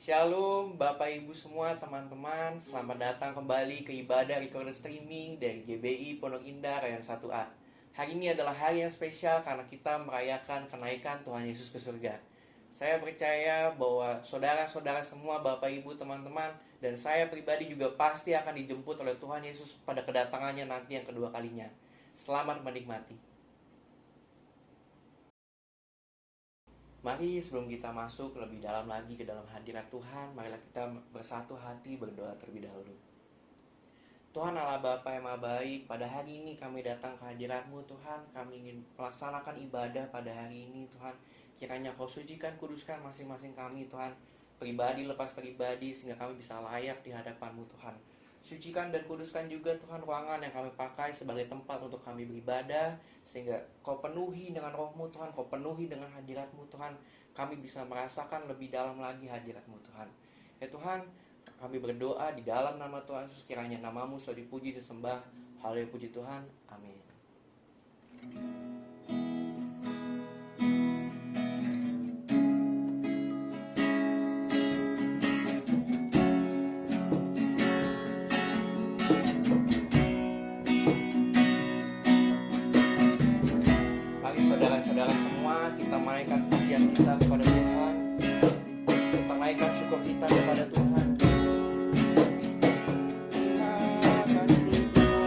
Shalom Bapak Ibu semua teman-teman. Selamat datang kembali ke ibadah recorded streaming dari GBI Pondok Indah Rayon 1A. Hari ini adalah hari yang spesial karena kita merayakan kenaikan Tuhan Yesus ke surga. Saya percaya bahwa saudara-saudara semua, Bapak Ibu, teman-teman, dan saya pribadi juga pasti akan dijemput oleh Tuhan Yesus pada kedatangannya nanti yang kedua kalinya. Selamat menikmati. Mari sebelum kita masuk lebih dalam lagi ke dalam hadirat Tuhan, marilah kita bersatu hati berdoa terlebih dahulu. Tuhan Allah Bapa yang Maha Baik, pada hari ini kami datang ke hadirat-Mu Tuhan. Kami ingin melaksanakan ibadah pada hari ini Tuhan. Kiranya Kau sucikan, kuduskan masing-masing kami Tuhan, pribadi lepas pribadi, sehingga kami bisa layak di hadapan-Mu Tuhan. Sucikan dan kuduskan juga Tuhan ruangan yang kami pakai sebagai tempat untuk kami beribadah, sehingga Kau penuhi dengan Roh-Mu Tuhan, Kau penuhi dengan hadirat-Mu Tuhan. Kami bisa merasakan lebih dalam lagi hadirat-Mu Tuhan. Ya Tuhan, kami berdoa di dalam nama Tuhan Yesus, kiranya nama-Mu selalu dipuji dan disembah. Haleluya, puji Tuhan. Amin. Mari saudara-saudara semua, kita naikkan pujian kita kepada Tuhan. Kita naikkan syukur kita kepada Tuhan. Terima kasih Tuhan.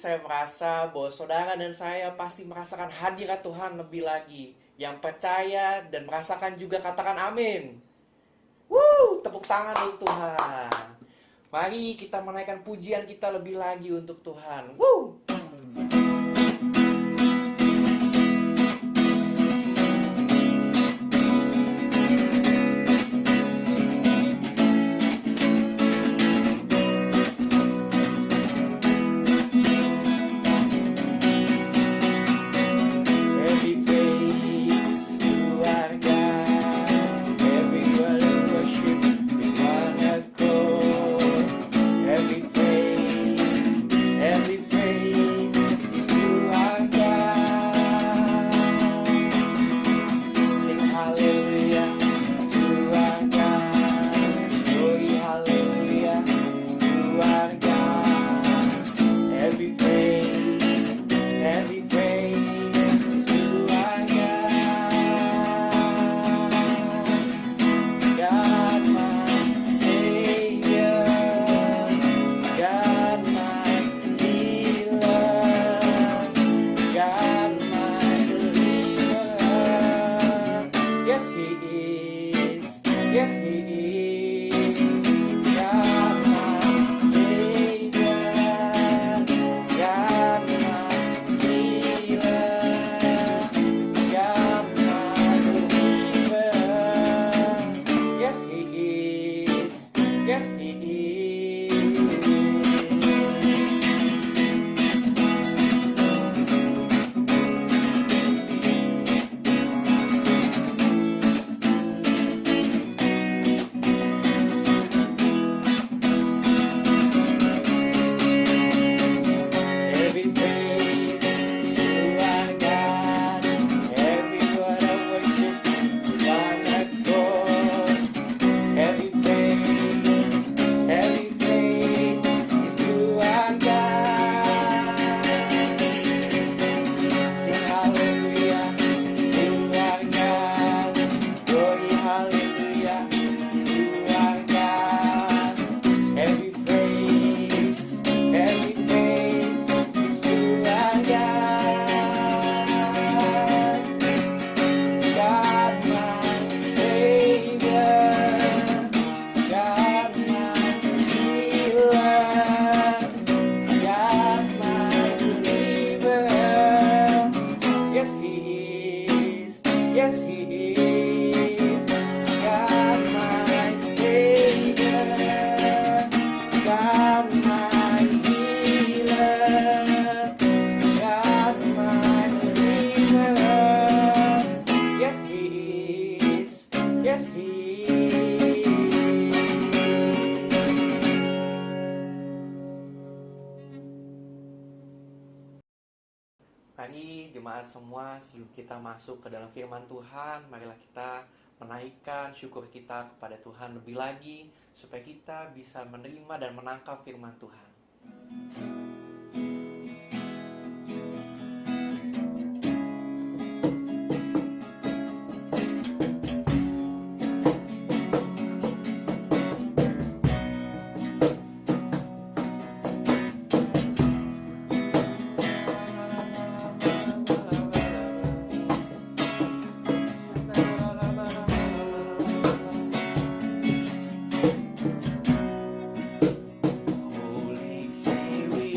saya merasa bahwa saudara dan saya pasti merasakan hadirat Tuhan lebih lagi. Yang percaya dan merasakan juga katakan amin. Tepuk tangan untuk Tuhan. Mari kita menaikkan pujian kita lebih lagi untuk Tuhan. Mari jemaat semua, sebelum kita masuk ke dalam firman Tuhan, marilah kita menaikkan syukur kita kepada Tuhan lebih lagi, supaya kita bisa menerima dan menangkap firman Tuhan. Holy Spirit,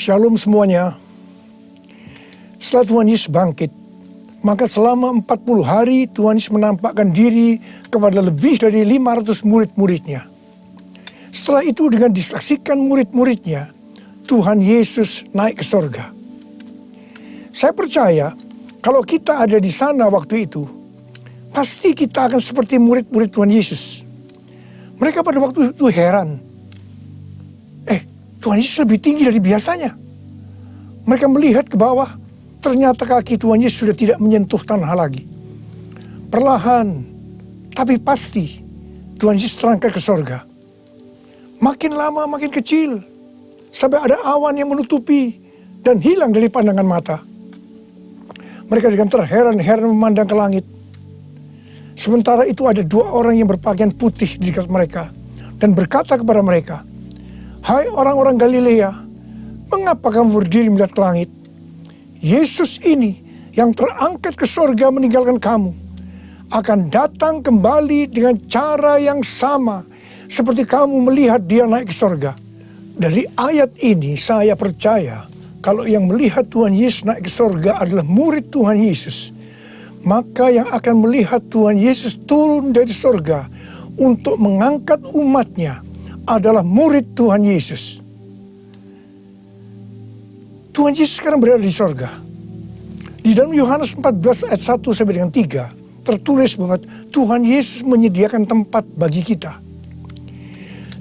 Shalom semuanya. Setelah Tuhan Yesus bangkit, maka selama 40 hari Tuhan Yesus menampakkan diri kepada lebih dari 500 murid-muridnya. Setelah itu dengan disaksikan murid-muridnya, Tuhan Yesus naik ke sorga. Saya percaya kalau kita ada di sana waktu itu, pasti kita akan seperti murid-murid Tuhan Yesus. Mereka pada waktu itu heran. Tuhan Yesus lebih tinggi dari biasanya. Mereka melihat ke bawah, ternyata kaki Tuhan Yesus sudah tidak menyentuh tanah lagi. Perlahan, tapi pasti, Tuhan Yesus terangkat ke sorga. Makin lama makin kecil, sampai ada awan yang menutupi dan hilang dari pandangan mata. Mereka dengan terheran-heran memandang ke langit. Sementara itu ada 2 orang yang berpakaian putih di dekat mereka dan berkata kepada mereka, "Hai orang-orang Galilea, mengapa kamu berdiri melihat ke langit? Yesus ini yang terangkat ke sorga meninggalkan kamu, akan datang kembali dengan cara yang sama seperti kamu melihat dia naik ke sorga." Dari ayat ini saya percaya kalau yang melihat Tuhan Yesus naik ke sorga adalah murid Tuhan Yesus, maka yang akan melihat Tuhan Yesus turun dari sorga untuk mengangkat umatnya adalah murid Tuhan Yesus. Tuhan Yesus sekarang berada di sorga. Di dalam Yohanes 14 ayat 1 sampai dengan 3 tertulis bahwa Tuhan Yesus menyediakan tempat bagi kita.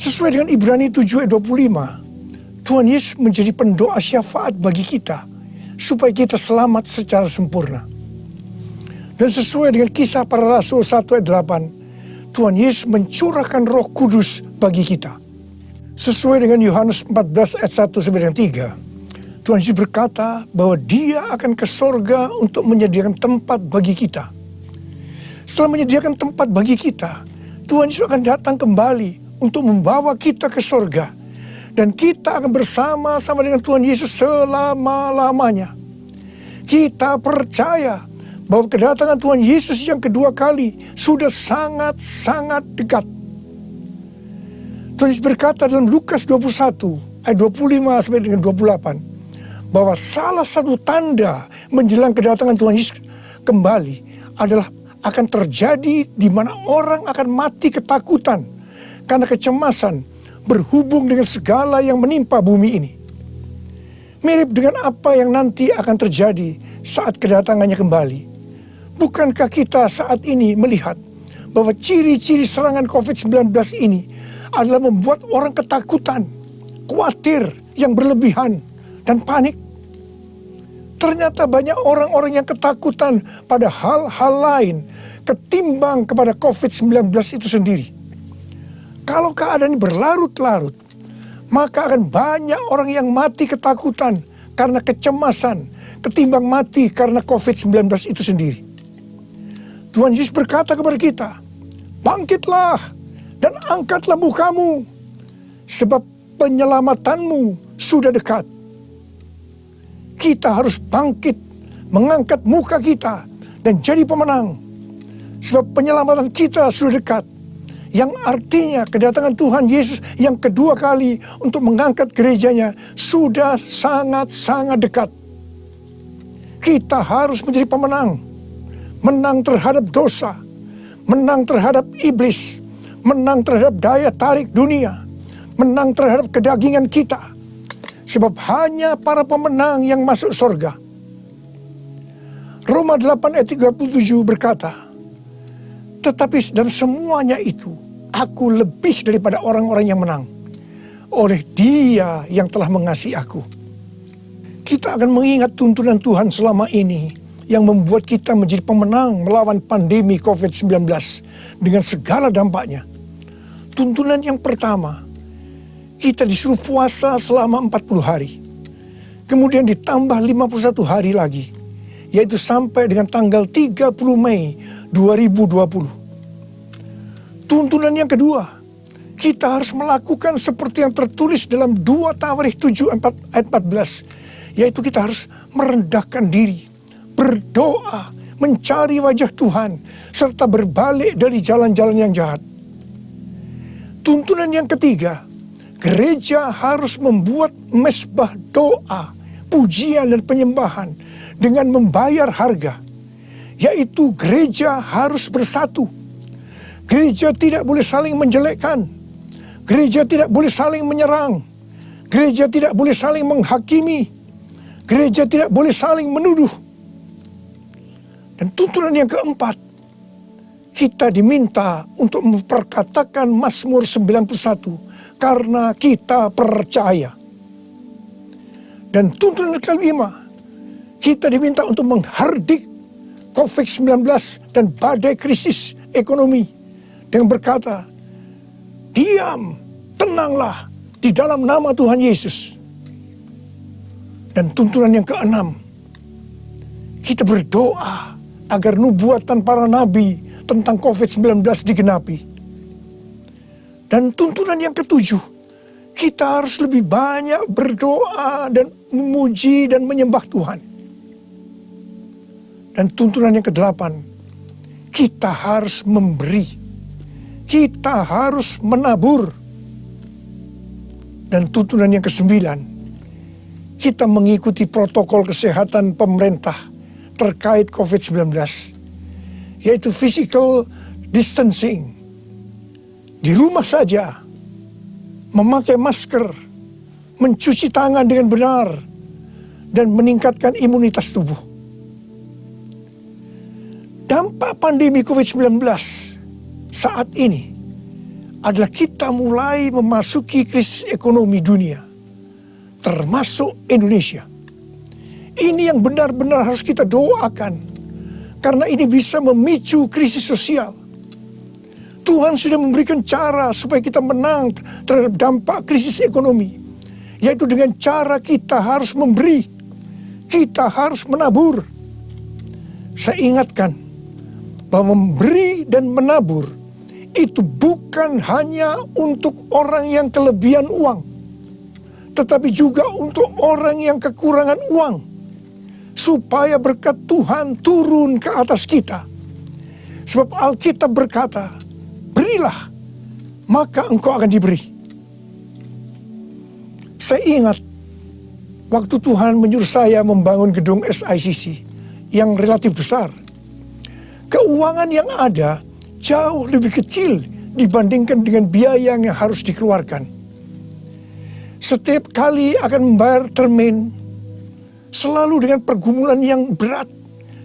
Sesuai dengan Ibrani 7 ayat 25, Tuhan Yesus menjadi pendoa syafaat bagi kita supaya kita selamat secara sempurna. Dan sesuai dengan Kisah Para Rasul 1 ayat 8, Tuhan Yesus mencurahkan Roh Kudus bagi kita. Sesuai dengan Yohanes 14 ayat 1 sampai dengan 3, Tuhan Yesus berkata bahwa Dia akan ke sorga untuk menyediakan tempat bagi kita. Setelah menyediakan tempat bagi kita, Tuhan Yesus akan datang kembali untuk membawa kita ke sorga. Dan kita akan bersama-sama dengan Tuhan Yesus selama-lamanya. Kita percaya bahwa kedatangan Tuhan Yesus yang kedua kali sudah sangat-sangat dekat. Tuhan Yesus berkata dalam Lukas 21 ayat 25 sampai dengan 28 bahwa salah satu tanda menjelang kedatangan Tuhan Yesus kembali adalah akan terjadi di mana orang akan mati ketakutan karena kecemasan berhubung dengan segala yang menimpa bumi ini. Mirip dengan apa yang nanti akan terjadi saat kedatangannya kembali. Bukankah kita saat ini melihat bahwa ciri-ciri serangan COVID-19 ini adalah membuat orang ketakutan, khawatir yang berlebihan, dan panik? Ternyata banyak orang-orang yang ketakutan pada hal-hal lain ketimbang kepada COVID-19 itu sendiri. Kalau keadaan berlarut-larut, maka akan banyak orang yang mati ketakutan karena kecemasan ketimbang mati karena COVID-19 itu sendiri. Tuhan Yesus berkata kepada kita, "Bangkitlah dan angkatlah mukamu, sebab penyelamatanmu sudah dekat." Kita harus bangkit, mengangkat muka kita, dan jadi pemenang. Sebab penyelamatan kita sudah dekat. Yang artinya kedatangan Tuhan Yesus yang kedua kali untuk mengangkat gerejanya sudah sangat-sangat dekat. Kita harus menjadi pemenang. Menang terhadap dosa, menang terhadap iblis, menang terhadap daya tarik dunia, menang terhadap kedagingan kita. Sebab hanya para pemenang yang masuk surga. Roma 8 ayat 37 berkata, "Tetapi dalam semuanya itu, aku lebih daripada orang-orang yang menang, oleh Dia yang telah mengasihi aku." Kita akan mengingat tuntunan Tuhan selama ini yang membuat kita menjadi pemenang melawan pandemi COVID-19 dengan segala dampaknya. Tuntunan yang pertama, kita disuruh puasa selama 40 hari. Kemudian ditambah 51 hari lagi, yaitu sampai dengan tanggal 30 Mei 2020. Tuntunan yang kedua, kita harus melakukan seperti yang tertulis dalam 2 Tawarikh 7 ayat 14, yaitu kita harus merendahkan diri, berdoa, mencari wajah Tuhan, serta berbalik dari jalan-jalan yang jahat. Tuntunan yang ketiga, gereja harus membuat mezbah doa, pujian dan penyembahan dengan membayar harga. Yaitu gereja harus bersatu. Gereja tidak boleh saling menjelekkan. Gereja tidak boleh saling menyerang. Gereja tidak boleh saling menghakimi. Gereja tidak boleh saling menuduh. Dan tuntunan yang keempat, kita diminta untuk memperkatakan Mazmur 91 karena kita percaya. Dan tuntunan yang kelima, kita diminta untuk menghardik COVID-19 dan badai krisis ekonomi dengan berkata, diam, tenanglah di dalam nama Tuhan Yesus. Dan tuntunan yang keenam, kita berdoa agar nubuatan para nabi tentang COVID-19 digenapi. Dan tuntunan yang ketujuh, kita harus lebih banyak berdoa dan memuji dan menyembah Tuhan. Dan tuntunan yang kedelapan, kita harus memberi. Kita harus menabur. Dan tuntunan yang kesembilan, kita mengikuti protokol kesehatan pemerintah terkait COVID-19, yaitu physical distancing. Di rumah saja, memakai masker, mencuci tangan dengan benar, dan meningkatkan imunitas tubuh. Dampak pandemi COVID-19 saat ini adalah kita mulai memasuki krisis ekonomi dunia, termasuk Indonesia. Ini yang benar-benar harus kita doakan, karena ini bisa memicu krisis sosial. Tuhan sudah memberikan cara supaya kita menang terhadap dampak krisis ekonomi, yaitu dengan cara kita harus memberi, kita harus menabur. Saya ingatkan bahwa memberi dan menabur itu bukan hanya untuk orang yang kelebihan uang, tetapi juga untuk orang yang kekurangan uang, supaya berkat Tuhan turun ke atas kita. Sebab Alkitab berkata, berilah, maka engkau akan diberi. Saya ingat, waktu Tuhan menyuruh saya membangun gedung SICC yang relatif besar, keuangan yang ada jauh lebih kecil dibandingkan dengan biaya yang harus dikeluarkan. Setiap kali akan membayar termin, selalu dengan pergumulan yang berat.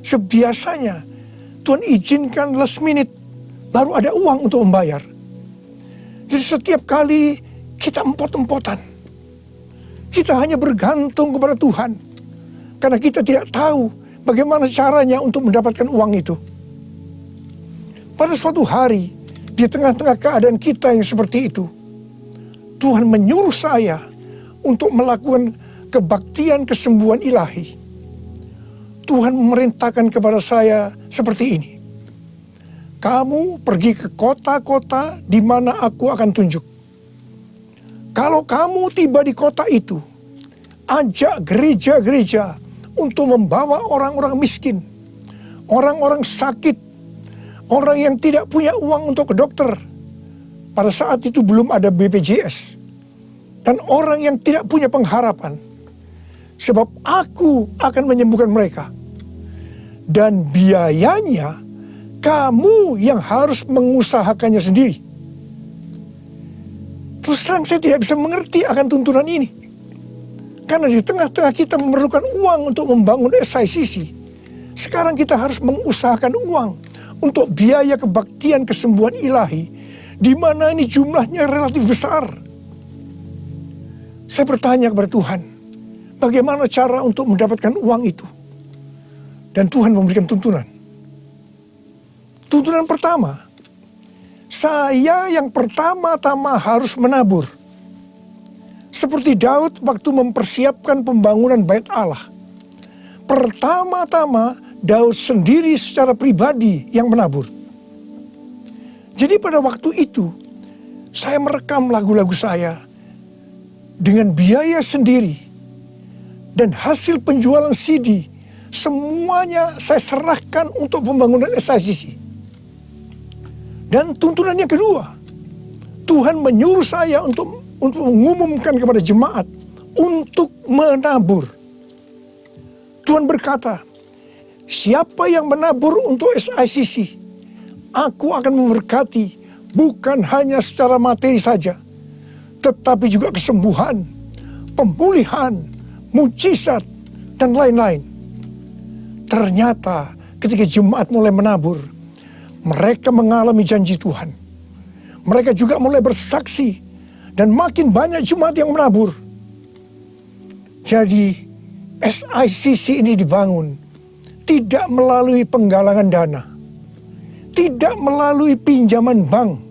Sebiasanya Tuhan izinkan last minute, baru ada uang untuk membayar. Jadi setiap kali kita empot-empotan, kita hanya bergantung kepada Tuhan, karena kita tidak tahu bagaimana caranya untuk mendapatkan uang itu. Pada suatu hari, di tengah-tengah keadaan kita yang seperti itu, Tuhan menyuruh saya untuk melakukan kebaktian kesembuhan ilahi. Tuhan memerintahkan kepada saya seperti ini. Kamu pergi ke kota-kota di mana aku akan tunjuk. Kalau kamu tiba di kota itu, ajak gereja-gereja untuk membawa orang-orang miskin, orang-orang sakit, orang yang tidak punya uang untuk ke dokter. Pada saat itu belum ada BPJS. Dan orang yang tidak punya pengharapan. Sebab aku akan menyembuhkan mereka. Dan biayanya kamu yang harus mengusahakannya sendiri. Terus terang saya tidak bisa mengerti akan tuntunan ini. Karena di tengah-tengah kita memerlukan uang untuk membangun SICC. Sekarang kita harus mengusahakan uang untuk biaya kebaktian kesembuhan ilahi, di mana ini jumlahnya relatif besar. Saya bertanya kepada Tuhan, bagaimana cara untuk mendapatkan uang itu? Dan Tuhan memberikan tuntunan. Tuntunan pertama, saya yang pertama-tama harus menabur. Seperti Daud waktu mempersiapkan pembangunan Bait Allah. Pertama-tama Daud sendiri secara pribadi yang menabur. Jadi pada waktu itu, saya merekam lagu-lagu saya dengan biaya sendiri. Dan hasil penjualan CD, semuanya saya serahkan untuk pembangunan SICC. Dan tuntunan yang kedua, Tuhan menyuruh saya untuk untuk mengumumkan kepada jemaat untuk menabur. Tuhan berkata, siapa yang menabur untuk SICC, aku akan memberkati bukan hanya secara materi saja, tetapi juga kesembuhan, pemulihan, mujizat, dan lain-lain. Ternyata ketika jemaat mulai menabur, mereka mengalami janji Tuhan. Mereka juga mulai bersaksi, dan makin banyak jemaat yang menabur. Jadi SICC ini dibangun tidak melalui penggalangan dana, tidak melalui pinjaman bank,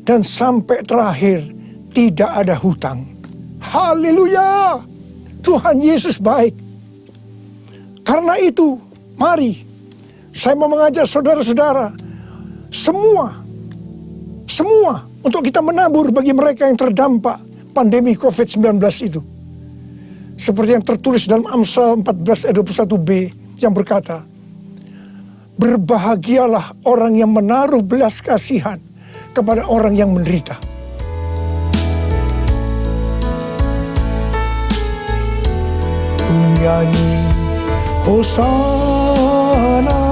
dan sampai terakhir tidak ada hutang. Haleluya! Tuhan Yesus baik. Karena itu, mari saya mau mengajak saudara-saudara semua untuk kita menabur bagi mereka yang terdampak pandemi COVID-19 itu. Seperti yang tertulis dalam Amsal 14 ayat 21b yang berkata, berbahagialah orang yang menaruh belas kasihan kepada orang yang menderita. Nyanyi Hosana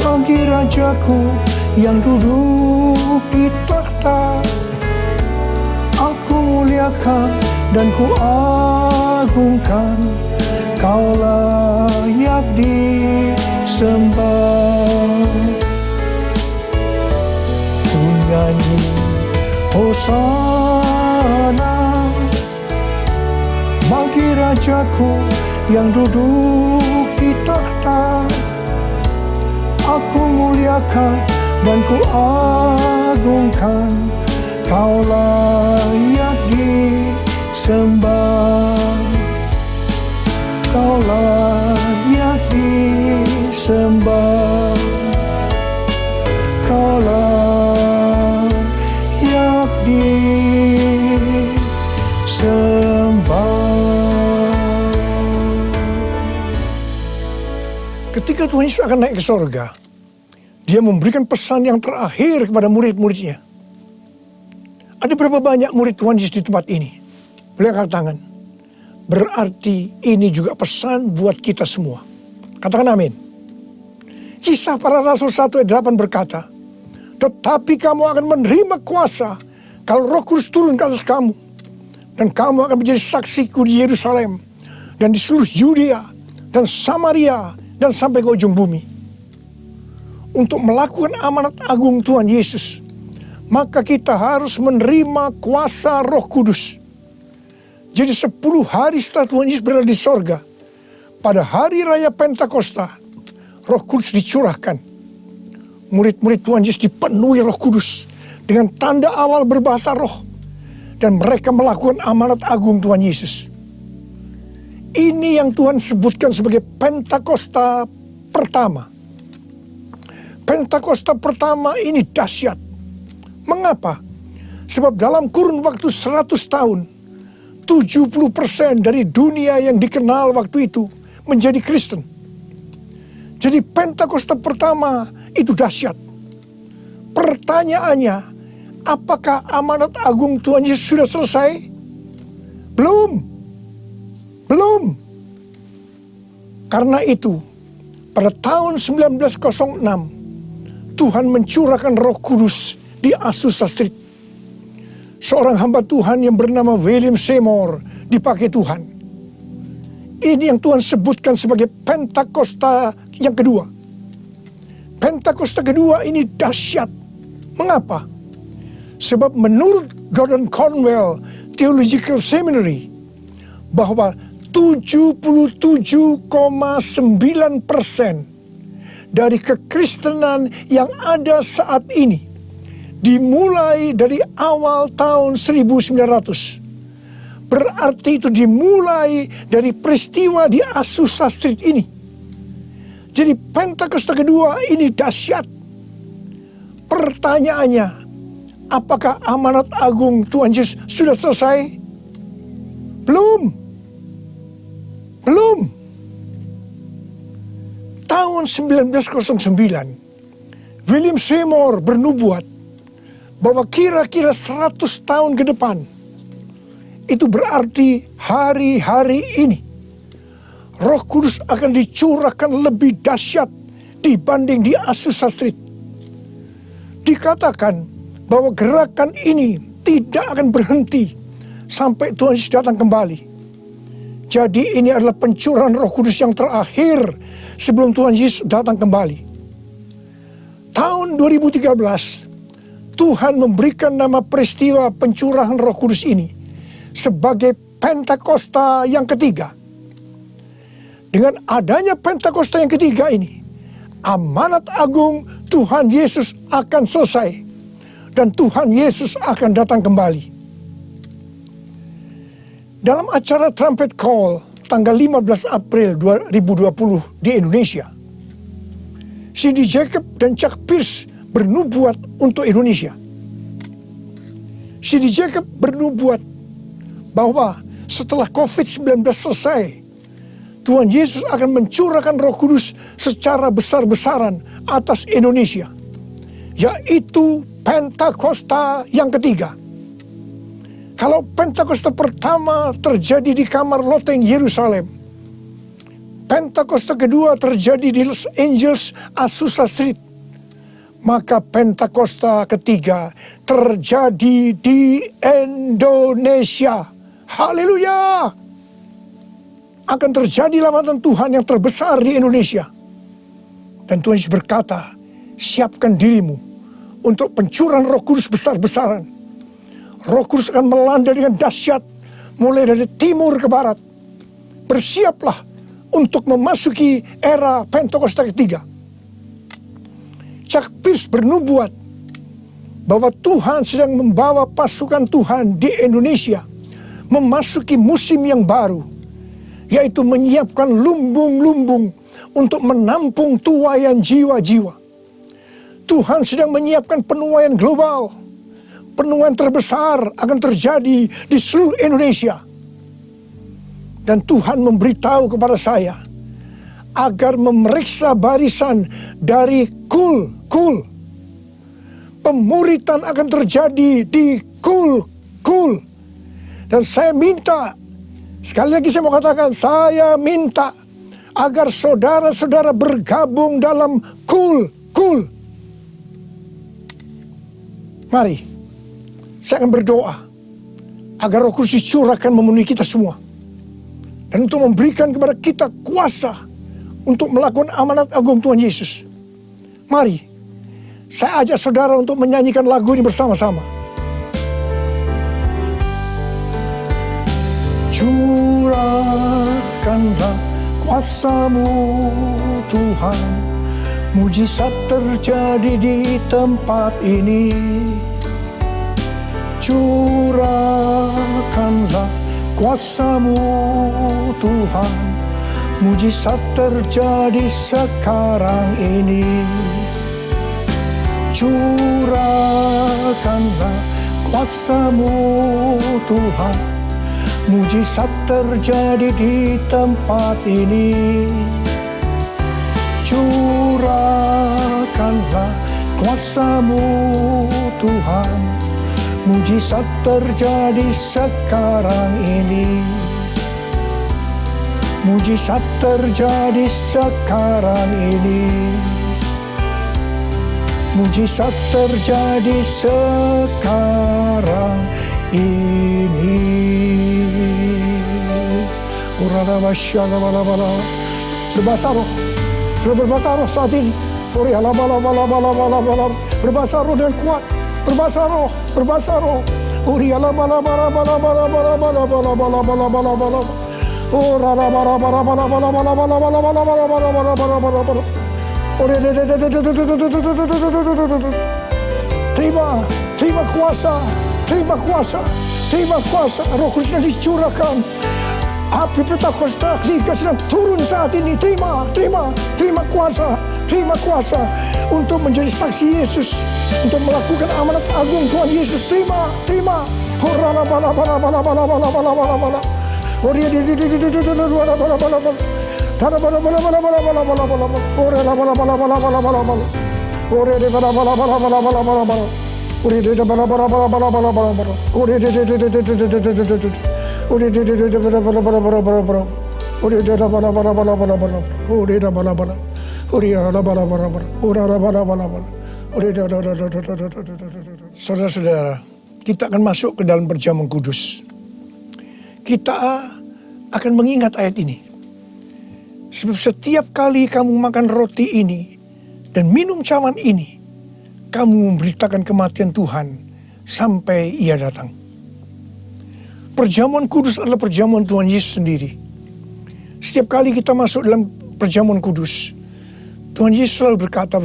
bagi Rajaku yang duduk di tahta. Aku muliakan dan ku agungkan, Kau layak disembah. Ku nyanyi Hosana bagi Rajaku yang duduk di tahta. Aku muliakan dan ku agungkan, Kau layak disembah. Kau layak disembah. Kau layak disembah. Ketika Tuhan Yesus akan naik ke sorga, Dia memberikan pesan yang terakhir kepada murid-muridnya. Ada berapa banyak murid Tuhan Yesus di tempat ini? Boleh angkat tangan. Berarti ini juga pesan buat kita semua. Katakan amin. Kisah Para Rasul 1 ayat 8 berkata, tetapi kamu akan menerima kuasa kalau Roh Kudus turun ke atas kamu. Dan kamu akan menjadi saksiku di Yerusalem dan di seluruh Yudea dan Samaria dan sampai ke ujung bumi. Untuk melakukan amanat agung Tuhan Yesus, maka kita harus menerima kuasa Roh Kudus. Jadi 10 hari setelah Tuhan Yesus berada di sorga, pada hari raya Pentakosta, Roh Kudus dicurahkan. Murid-murid Tuhan Yesus dipenuhi Roh Kudus dengan tanda awal berbahasa roh. Dan mereka melakukan amanat agung Tuhan Yesus. Ini yang Tuhan sebutkan sebagai Pentakosta pertama. Pentakosta pertama ini dahsyat. Mengapa? Sebab dalam kurun waktu 100 tahun, 70% dari dunia yang dikenal waktu itu menjadi Kristen. Jadi Pentakosta pertama itu dahsyat. Pertanyaannya, apakah amanat agung Tuhan Yesus sudah selesai? Belum. Karena itu, pada tahun 1906, Tuhan mencurahkan Roh Kudus di Azusa Street. Seorang hamba Tuhan yang bernama William Seymour dipakai Tuhan. Ini yang Tuhan sebutkan sebagai Pentakosta yang kedua. Pentakosta kedua ini dahsyat. Mengapa? Sebab menurut Gordon Conwell Theological Seminary, bahwa 77,9% dari kekristenan yang ada saat ini dimulai dari awal tahun 1900. Berarti itu dimulai dari peristiwa di Azusa Street ini. Jadi Pentakosta kedua ini dahsyat. Pertanyaannya, apakah amanat agung Tuhan Yesus sudah selesai? Belum. Tahun 1909, William Seymour bernubuat bahwa kira-kira 100 tahun ke depan, itu berarti hari-hari ini Roh Kudus akan dicurahkan lebih dahsyat dibanding di Azusa Street. Dikatakan bahwa gerakan ini tidak akan berhenti sampai Tuhan Yesus datang kembali. Jadi ini adalah pencurahan Roh Kudus yang terakhir sebelum Tuhan Yesus datang kembali. Tahun 2013, Tuhan memberikan nama peristiwa pencurahan Roh Kudus ini sebagai Pentakosta yang ketiga. Dengan adanya Pentakosta yang ketiga ini, amanat agung Tuhan Yesus akan selesai dan Tuhan Yesus akan datang kembali. Dalam acara Trumpet Call tanggal 15 April 2020 di Indonesia, Cindy Jacob dan Chuck Pierce bernubuat untuk Indonesia. Cindy Jacob bernubuat bahwa setelah COVID-19 selesai, Tuhan Yesus akan mencurahkan Roh Kudus secara besar-besaran atas Indonesia, yaitu Pentakosta yang ketiga. Kalau Pentakosta pertama terjadi di kamar loteng Yerusalem, Pentakosta kedua terjadi di Los Angeles, Azusa Street, maka Pentakosta ketiga terjadi di Indonesia. Haleluya! Akan terjadi lambatan Tuhan yang terbesar di Indonesia. Dan Tuhan Yesus berkata, siapkan dirimu untuk pencurahan Roh Kudus besar-besaran. Roh Kudus akan melanda dengan dahsyat mulai dari timur ke barat. Bersiaplah untuk memasuki era Pentakosta ketiga. Chuck Pierce bernubuat bahwa Tuhan sedang membawa pasukan Tuhan di Indonesia memasuki musim yang baru, yaitu menyiapkan lumbung-lumbung untuk menampung tuaian jiwa-jiwa. Tuhan sedang menyiapkan penuaian global. Penuaian terbesar akan terjadi di seluruh Indonesia. Dan Tuhan memberitahu kepada saya agar memeriksa barisan dari kul. Pemuritan akan terjadi di kul. Dan saya minta, sekali lagi saya mau katakan, saya minta agar saudara-saudara bergabung dalam kul. Mari, saya akan berdoa agar Roh Kudus dicurahkan memenuhi kita semua. Dan untuk memberikan kepada kita kuasa untuk melakukan amanat agung Tuhan Yesus. Mari, saya ajak saudara untuk menyanyikan lagu ini bersama-sama. Curahkanlah kuasa-Mu Tuhan, mujizat terjadi di tempat ini. Curahkanlah kuasa-Mu Tuhan, mujizat terjadi sekarang ini. Curahkanlah kuasa-Mu Tuhan, mujizat terjadi di tempat ini. Curahkanlah kuasa-Mu Tuhan, mujizat terjadi sekarang ini. Mujizat terjadi sekarang ini. Mujizat terjadi sekarang ini. Berbahasa roh. Berbahasa roh saat ini. Berbahasa roh dengan kuat. Berbahasa roh. Berbahasa roh. Terima kuasa. Roh Kudus sedang dicurahkan. Api Pentakosta ketiga sedang turun saat ini. Terima kuasa untuk menjadi saksi Yesus, untuk melakukan amanat agung Tuhan Yesus. Terima. Saudara-saudara, kita akan masuk ke dalam perjamuan kudus. Kita akan mengingat ayat ini. Sebab setiap kali kamu makan roti ini dan minum cawan ini, kamu memberitakan kematian Tuhan sampai Ia datang. Perjamuan kudus adalah perjamuan Tuhan Yesus sendiri. Setiap kali kita masuk dalam perjamuan kudus, Tuhan Yesus selalu berkata,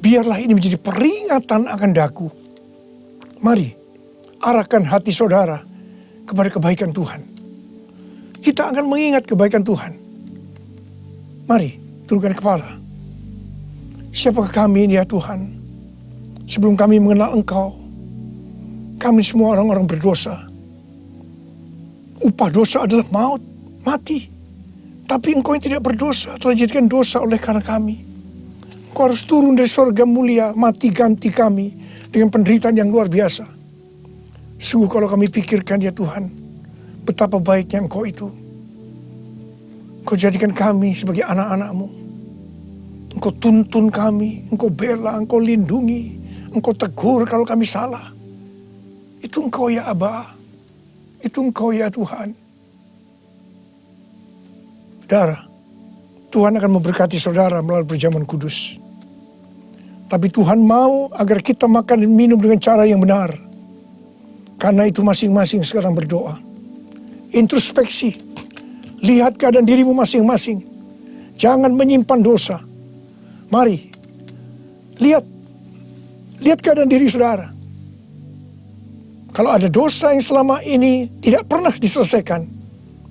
biarlah ini menjadi peringatan akan daku. Mari, arahkan hati saudara kepada kebaikan Tuhan. Kita akan mengingat kebaikan Tuhan. Mari, tundukkan kepala. Siapakah kami ini ya Tuhan? Sebelum kami mengenal Engkau, kami semua orang-orang berdosa. Upah dosa adalah maut, mati. Tapi Engkau yang tidak berdosa telah dijadikan dosa oleh karena kami. Engkau harus turun dari sorga mulia, mati ganti kami dengan penderitaan yang luar biasa. Sungguh kalau kami pikirkan ya Tuhan, betapa baiknya Engkau itu. Engkau jadikan kami sebagai anak-anak-Mu. Engkau tuntun kami, Engkau bela, Engkau lindungi, Engkau tegur kalau kami salah. Itu Engkau ya Aba, itu Engkau ya Tuhan. Saudara, Tuhan akan memberkati saudara melalui perjamuan kudus. Tapi Tuhan mau agar kita makan dan minum dengan cara yang benar. Karena itu masing-masing sekarang berdoa. Introspeksi. Lihat keadaan dirimu masing-masing. Jangan menyimpan dosa. Mari. Lihat keadaan diri saudara. Kalau ada dosa yang selama ini tidak pernah diselesaikan,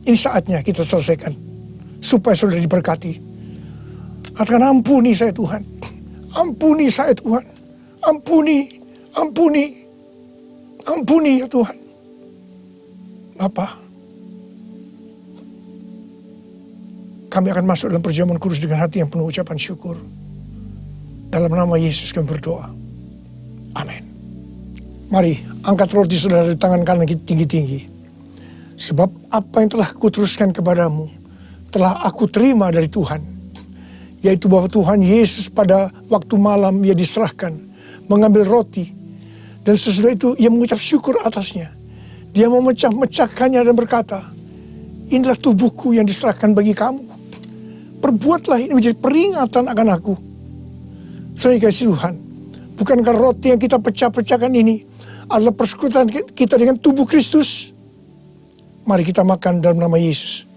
ini saatnya kita selesaikan. Supaya saudara diberkati. Katakan, ampuni saya Tuhan. Ampuni saya Tuhan. Ampuni ya Tuhan. Bapa, kami akan masuk dalam perjamuan kudus dengan hati yang penuh ucapan syukur. Dalam nama Yesus kami berdoa. Amin. Mari angkat roti saudara di tangan kanan kita tinggi-tinggi. Sebab apa yang telah kuteruskan kepadamu telah aku terima dari Tuhan. Yaitu bahwa Tuhan Yesus pada waktu malam Ia diserahkan, mengambil roti. Dan sesudah itu Ia mengucap syukur atasnya. Dia memecah-mecahkannya dan berkata, inilah tubuhku yang diserahkan bagi kamu. Perbuatlah ini menjadi peringatan akan aku. Saudara kasih Tuhan, bukankah roti yang kita pecah-pecahkan ini adalah persekutuan kita dengan tubuh Kristus? Mari kita makan dalam nama Yesus.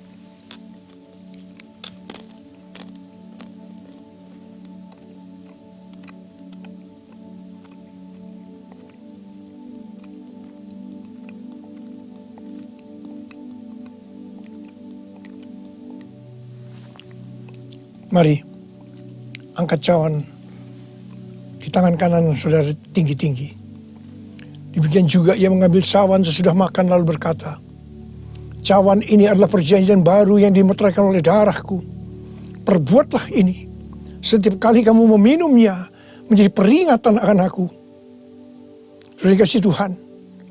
Mari, angkat cawan di tangan kanan saudara tinggi-tinggi. Demikian juga Ia mengambil cawan sesudah makan lalu berkata, cawan ini adalah perjanjian baru yang dimeteraikan oleh darahku. Perbuatlah ini. Setiap kali kamu meminumnya menjadi peringatan akan aku. Saudara kasih Tuhan,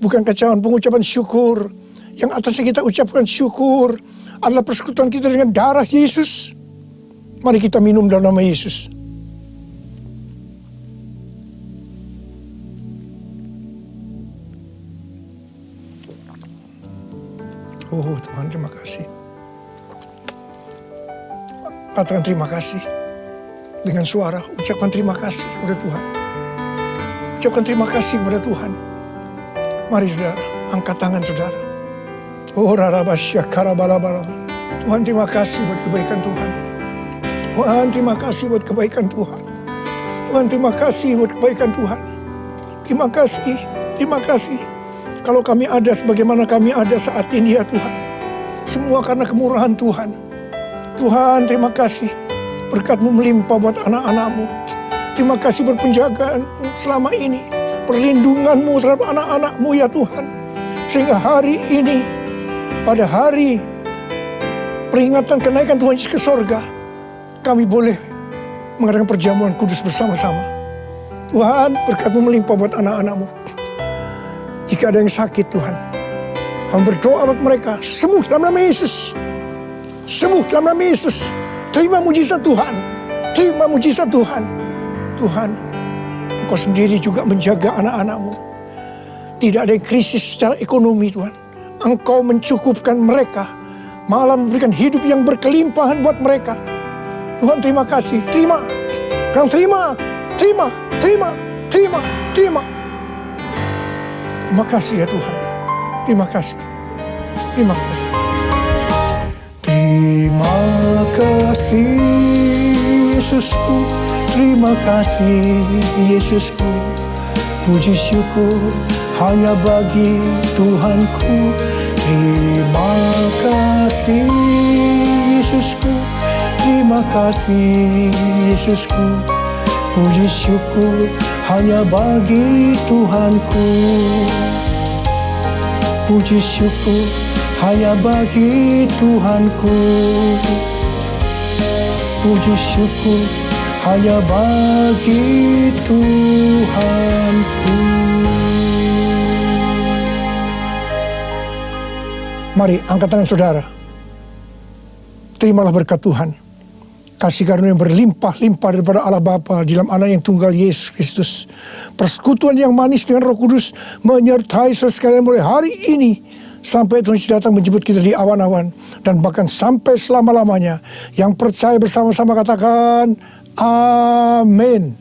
bukankah cawan pengucapan syukur yang atasnya kita ucapkan syukur adalah persekutuan kita dengan darah Yesus? Mari kita minum dalam nama Yesus. Oh Tuhan, terima kasih. Katakan terima kasih. Dengan suara, ucapkan terima kasih kepada Tuhan. Ucapkan terima kasih kepada Tuhan. Mari saudara, angkat tangan saudara. Oh rarabasya karabalabala. Tuhan terima kasih buat kebaikan Tuhan. Tuhan terima kasih buat kebaikan Tuhan. Tuhan terima kasih buat kebaikan Tuhan. Terima kasih, terima kasih. Kalau kami ada sebagaimana kami ada saat ini ya Tuhan. Semua karena kemurahan Tuhan. Tuhan terima kasih. Berkat-Mu melimpah buat anak-anak-Mu. Terima kasih buat penjagaan selama ini. Perlindungan-Mu terhadap anak-anak-Mu ya Tuhan. Sehingga hari ini, pada hari peringatan kenaikan Tuhan Yesus ke sorga, kami boleh mengadakan perjamuan kudus bersama-sama. Tuhan, berkat-Mu melimpah buat anak-anak-Mu. Jika ada yang sakit Tuhan, kami berdoa buat mereka, sembuh dalam nama Yesus. Sembuh dalam nama Yesus. Terima mujizat Tuhan. Terima mujizat Tuhan. Tuhan, Engkau sendiri juga menjaga anak-anak-Mu. Tidak ada yang krisis secara ekonomi Tuhan. Engkau mencukupkan mereka, malah memberikan hidup yang berkelimpahan buat mereka. Tuhan, terima kasih. Terima. Kau terima. Terima. Terima. Terima. Terima. Terima kasih ya Tuhan. Terima kasih. Terima kasih. Terima kasih Yesusku. Terima kasih Yesusku. Puji syukur hanya bagi Tuhanku. Terima kasih Yesusku. Terima kasih Yesusku. Puji syukur hanya bagi Tuhanku. Puji syukur hanya bagi Tuhanku. Puji syukur hanya bagi Tuhanku. Mari angkat tangan saudara. Terimalah berkat Tuhan. Kasih karunia yang berlimpah-limpah daripada Allah Bapa di dalam Anak yang tunggal Yesus Kristus. Persekutuan yang manis dengan Roh Kudus menyertai saudara sekalian mulai hari ini sampai Tuhan Yesus datang menjemput kita di awan-awan dan bahkan sampai selama-lamanya. Yang percaya bersama-sama katakan amin.